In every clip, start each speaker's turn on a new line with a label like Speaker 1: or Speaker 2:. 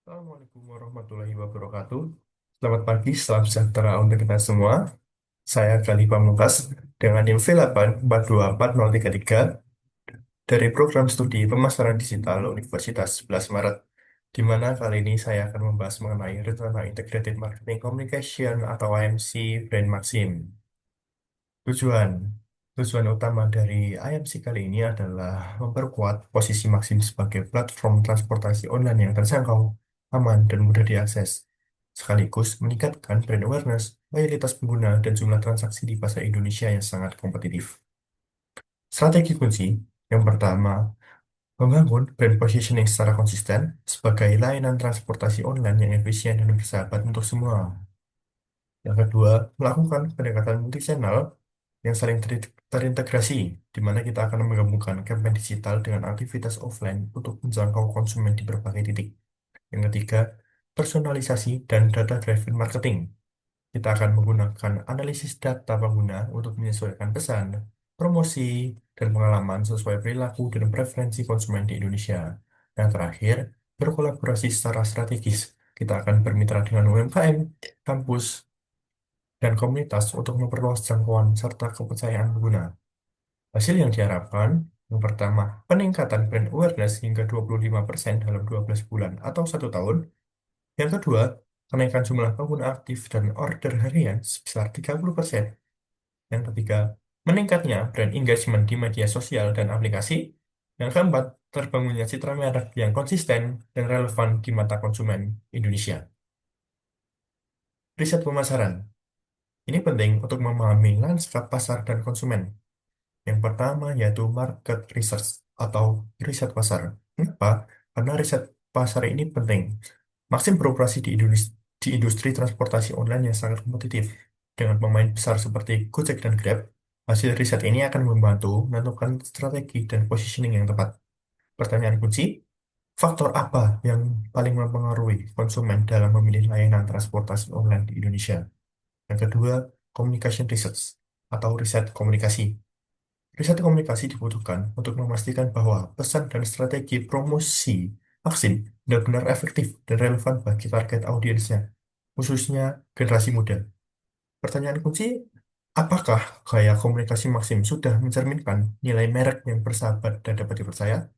Speaker 1: Assalamualaikum warahmatullahi wabarakatuh. Selamat pagi, salam sejahtera untuk kita semua. Saya Gali Pamungkas dengan NIM V8424033 dari Program Studi Pemasaran Digital Universitas 11 Maret, di mana kali ini saya akan membahas mengenai Rencana Integrated Marketing Communication atau IMC Brand Maxim. Tujuan Tujuan utama dari IMC kali ini adalah memperkuat posisi Maxim sebagai platform transportasi online yang terjangkau, aman, dan mudah diakses, sekaligus meningkatkan brand awareness, loyalitas pengguna, dan jumlah transaksi di pasar Indonesia yang sangat kompetitif. Strategi kunci yang pertama, membangun brand positioning secara konsisten sebagai layanan transportasi online yang efisien dan bersahabat untuk semua. Yang kedua, melakukan pendekatan multichannel yang saling terintegrasi, di mana kita akan menggabungkan campaign digital dengan aktivitas offline untuk menjangkau konsumen di berbagai titik. Yang ketiga, personalisasi dan data-driven marketing. Kita akan menggunakan analisis data pengguna untuk menyesuaikan pesan, promosi, dan pengalaman sesuai perilaku dan preferensi konsumen di Indonesia. Yang terakhir, berkolaborasi secara strategis. Kita akan bermitra dengan UMKM, kampus, dan komunitas untuk memperluas jangkauan serta kepercayaan pengguna. Hasil yang diharapkan, yang pertama, peningkatan brand awareness hingga 25% dalam 12 bulan atau 1 tahun. Yang kedua, kenaikan jumlah pengguna aktif dan order harian sebesar 30%. Yang ketiga, meningkatnya brand engagement di media sosial dan aplikasi. Yang keempat, terbangunnya citra merek yang konsisten dan relevan di mata konsumen Indonesia. Riset pemasaran. Ini penting untuk memahami lanskap pasar dan konsumen. Yang pertama yaitu market research atau riset pasar. Kenapa? Karena riset pasar ini penting. Maxim beroperasi di industri transportasi online yang sangat kompetitif. Dengan pemain besar seperti Gojek dan Grab, hasil riset ini akan membantu menentukan strategi dan positioning yang tepat. Pertanyaan kunci, faktor apa yang paling mempengaruhi konsumen dalam memilih layanan transportasi online di Indonesia? Yang kedua, communication research atau riset komunikasi. Riset komunikasi dibutuhkan untuk memastikan bahwa pesan dan strategi promosi vaksin benar-benar efektif dan relevan bagi target audiensnya, khususnya generasi muda. Pertanyaan kunci, apakah gaya komunikasi Maxim sudah mencerminkan nilai merek yang bersahabat dan dapat dipercaya?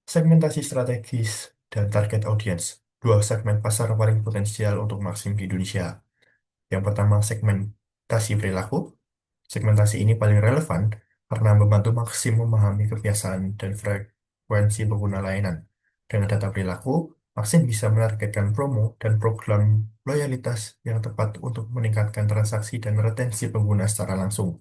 Speaker 1: Segmentasi strategis dan target audiens, dua segmen pasar paling potensial untuk Maxim di Indonesia. Yang pertama, segmentasi perilaku. Segmentasi ini paling relevan karena membantu Maxim memahami kebiasaan dan frekuensi pengguna layanan. Dengan data perilaku, Maxim bisa menargetkan promo dan program loyalitas yang tepat untuk meningkatkan transaksi dan retensi pengguna secara langsung.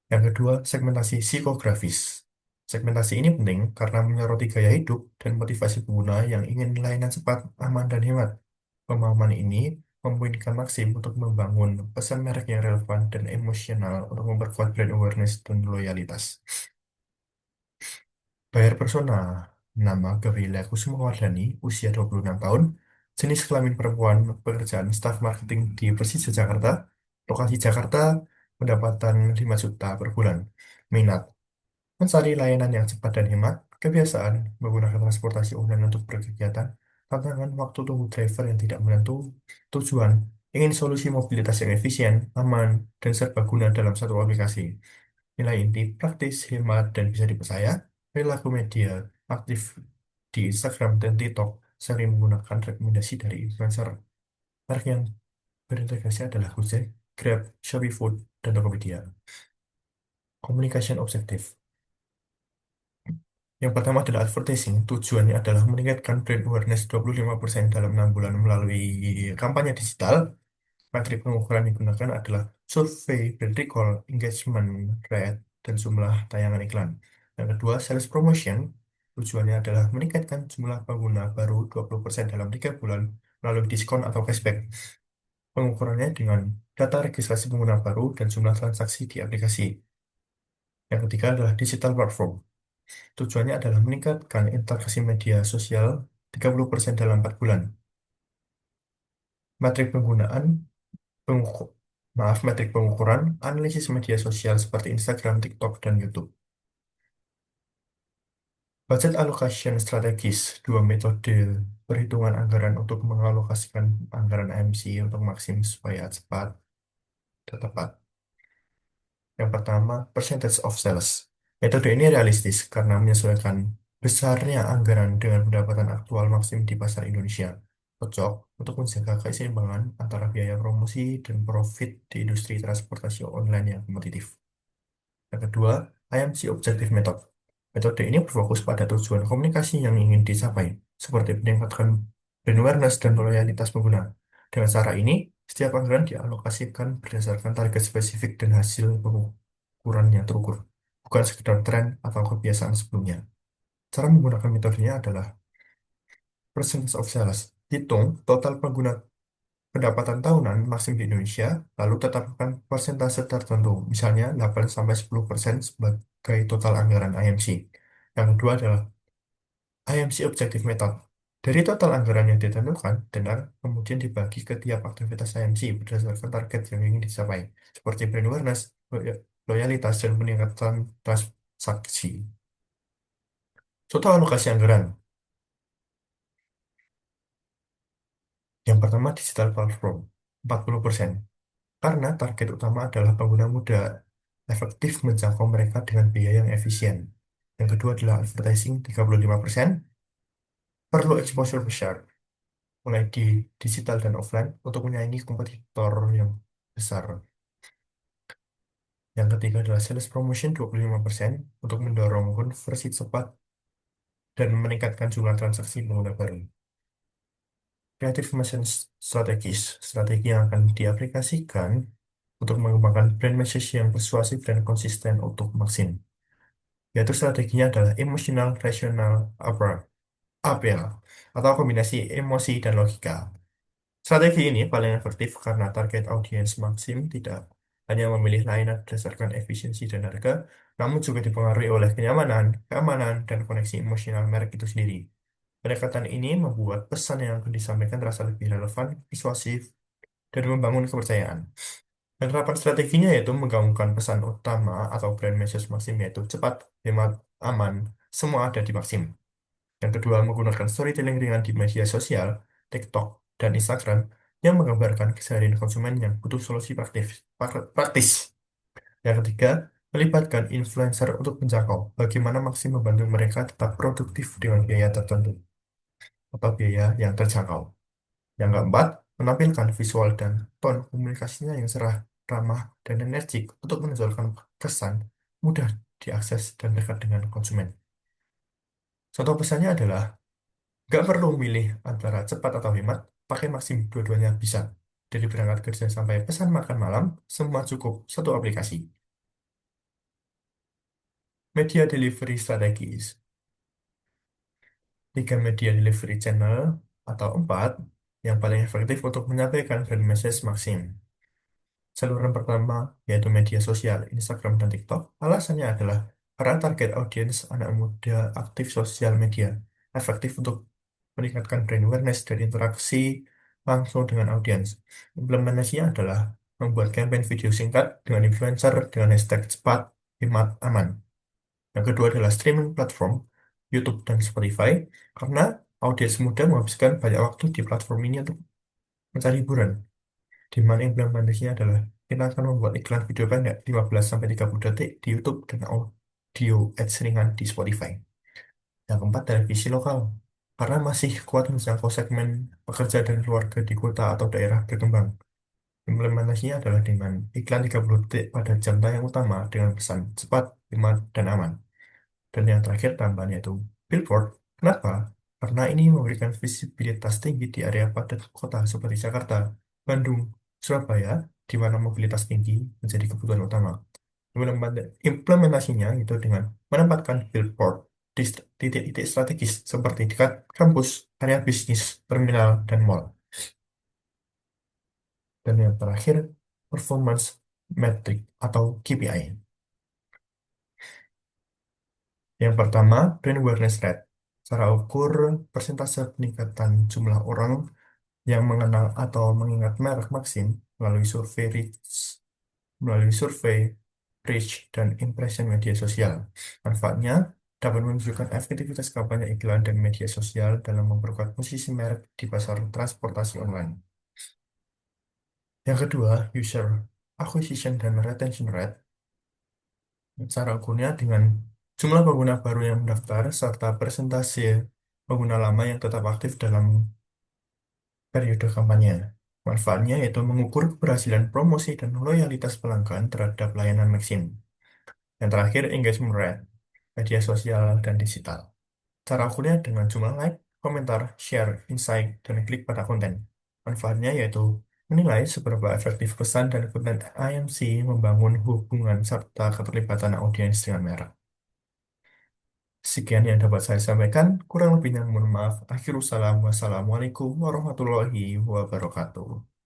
Speaker 1: Yang kedua, segmentasi psikografis. Segmentasi ini penting karena menyoroti gaya hidup dan motivasi pengguna yang ingin layanan cepat, aman, dan hemat. Pemahaman ini memungkinkan Maxim untuk membangun pesan merek yang relevan dan emosional untuk memperkuat brand awareness dan loyalitas. Buyer persona, nama Gabriela Kusumawardani, usia 26 tahun, jenis kelamin perempuan, pekerjaan staf marketing di Persija Jakarta, lokasi Jakarta, pendapatan 5 juta per bulan. Minat, mencari layanan yang cepat dan hemat, kebiasaan menggunakan transportasi online untuk berkegiatan, tantangan waktu tunggu driver yang tidak menentu, tujuan, ingin solusi mobilitas yang efisien, aman, dan serbaguna dalam satu aplikasi. Nilai inti, praktis, hemat, dan bisa dipercaya, perilaku media, aktif di Instagram dan TikTok, sering menggunakan rekomendasi dari influencer. Merek yang berintegrasi adalah Gojek, Grab, Shopee Food, dan Tokopedia. Communication objektif. Yang pertama adalah advertising. Tujuannya adalah meningkatkan brand awareness 25% dalam 6 bulan melalui kampanye digital. Metrik pengukuran yang digunakan adalah survei, brand recall, engagement rate, dan jumlah tayangan iklan. Yang kedua, sales promotion. Tujuannya adalah meningkatkan jumlah pengguna baru 20% dalam 3 bulan melalui diskon atau cashback. Pengukurannya dengan data registrasi pengguna baru dan jumlah transaksi di aplikasi. Yang ketiga adalah digital platform. Tujuannya adalah meningkatkan interaksi media sosial 30% dalam 4 bulan. Metrik penggunaan, pengukur, metrik pengukuran, analisis media sosial seperti Instagram, TikTok, dan YouTube. Budget allocation strategis, dua metode perhitungan anggaran untuk mengalokasikan anggaran AMC untuk maksim supaya cepat dan tepat. Yang pertama, percentage of sales. Metode ini realistis karena menyesuaikan besarnya anggaran dengan pendapatan aktual maksim di pasar Indonesia. Cocok untuk menjaga keseimbangan antara biaya promosi dan profit di industri transportasi online yang kompetitif. Yang kedua, IMC Objective Method. Metode ini berfokus pada tujuan komunikasi yang ingin dicapai, seperti meningkatkan brand awareness dan loyalitas pengguna. Dengan cara ini, setiap anggaran dialokasikan berdasarkan target spesifik dan hasil pengukuran yang terukur, bukan sekedar tren atau kebiasaan sebelumnya. Cara menggunakan metodenya adalah percentage of sales. Hitung total pengguna pendapatan tahunan maksim di Indonesia, lalu tetapkan persentase tertentu, misalnya 8-10% sebagai total anggaran IMC. Yang kedua adalah IMC Objective Method. Dari total anggaran yang ditentukan, dana kemudian dibagi ke tiap aktivitas IMC berdasarkan target yang ingin dicapai, seperti brand awareness, loyalitas, dan peningkatan transaksi. Total alokasi anggaran. Yang pertama, digital platform, 40%. Karena target utama adalah pengguna muda, efektif menjangkau mereka dengan biaya yang efisien. Yang kedua adalah advertising, 35%, perlu exposure besar, mulai di digital dan offline, untuk menyaingi kompetitor yang besar. Yang ketiga adalah sales promotion, 25%, untuk mendorong konversi cepat dan meningkatkan jumlah transaksi pengguna baru. Creative Message Strategis, strategi yang akan diaplikasikan untuk mengembangkan brand message yang persuasif dan konsisten untuk maksim. Yaitu strateginya adalah emotional rational appeal atau kombinasi emosi dan logika. Strategi ini paling efektif karena target audiens maksim tidak hanya memilih layanan berdasarkan efisiensi dan harga, namun juga dipengaruhi oleh kenyamanan, keamanan, dan koneksi emosional merek itu sendiri. Pendekatan ini membuat pesan yang akan disampaikan terasa lebih relevan, persuasif, dan membangun kepercayaan. Penerapan strateginya yaitu menggabungkan pesan utama atau brand message Maxim yaitu cepat, hemat, aman, semua ada di Maxim. Yang kedua, menggunakan storytelling ringan di media sosial, TikTok, dan Instagram yang menggambarkan keseharian konsumen yang butuh solusi praktis. Yang ketiga, melibatkan influencer untuk menjangkau bagaimana Maxim membantu mereka tetap produktif dengan biaya tertentu atau biaya yang terjangkau. Yang keempat, menampilkan visual dan tone komunikasinya yang cerah, ramah, dan energik untuk menonjolkan kesan mudah diakses dan dekat dengan konsumen. Contoh pesannya adalah, nggak perlu milih antara cepat atau hemat, pakai Maxim dua-duanya bisa. Dari berangkat kerja sampai pesan makan malam, semua cukup satu aplikasi. Media delivery strategis. Tiga media delivery channel atau empat yang paling efektif untuk menyampaikan brand message Maxim. Saluran pertama yaitu media sosial, Instagram dan TikTok. Alasannya adalah karena target audiens anak muda aktif sosial media, efektif untuk meningkatkan brand awareness dan interaksi langsung dengan audiens. Implementasinya adalah membuat campaign video singkat dengan influencer dengan hashtag cepat, hemat, aman. Yang kedua adalah streaming platform, YouTube dan Spotify, karena audiens muda menghabiskan banyak waktu di platform ini untuk mencari hiburan di mana implementasinya adalah kita akan membuat iklan video pendek 15-30 detik di YouTube dan audio ads ringan di Spotify. Yang keempat, televisi lokal. Karena masih kuat menjangkau segmen pekerja dan keluarga di kota atau daerah berkembang. Implementasinya adalah dengan iklan 30 detik pada jam tayang utama dengan pesan cepat, hemat, dan aman. Dan yang terakhir tambahan yaitu billboard. Kenapa? Karena ini memberikan visibilitas tinggi di area padat kota seperti Jakarta, Bandung, Surabaya, di mana mobilitas tinggi menjadi kebutuhan utama. Implementasinya itu dengan menempatkan billboard di titik-titik strategis seperti dekat kampus, area bisnis, terminal, dan mall. Dan yang terakhir, performance metric atau KPI. Yang pertama, brand awareness rate. Cara ukur persentase peningkatan jumlah orang yang mengenal atau mengingat merek Maxim melalui survei, reach, dan impression media sosial. Manfaatnya, dapat menunjukkan efektivitas kampanye iklan dan media sosial dalam memperkuat posisi merek di pasar transportasi online. Yang kedua, user acquisition dan retention rate. Cara ukurnya dengan jumlah pengguna baru yang mendaftar serta persentase pengguna lama yang tetap aktif dalam periode kampanye. Manfaatnya yaitu mengukur keberhasilan promosi dan loyalitas pelanggan terhadap layanan Maxim. Yang terakhir, engagement rate, media sosial dan digital. Cara ukurnya dengan jumlah like, komentar, share, insight, dan klik pada konten. Manfaatnya yaitu menilai seberapa efektif pesan dan konten IMC membangun hubungan serta keterlibatan audiens dengan merek. Sekian yang dapat saya sampaikan, kurang lebihnya mohon maaf. Akhirul salam, wassalamualaikum warahmatullahi wabarakatuh.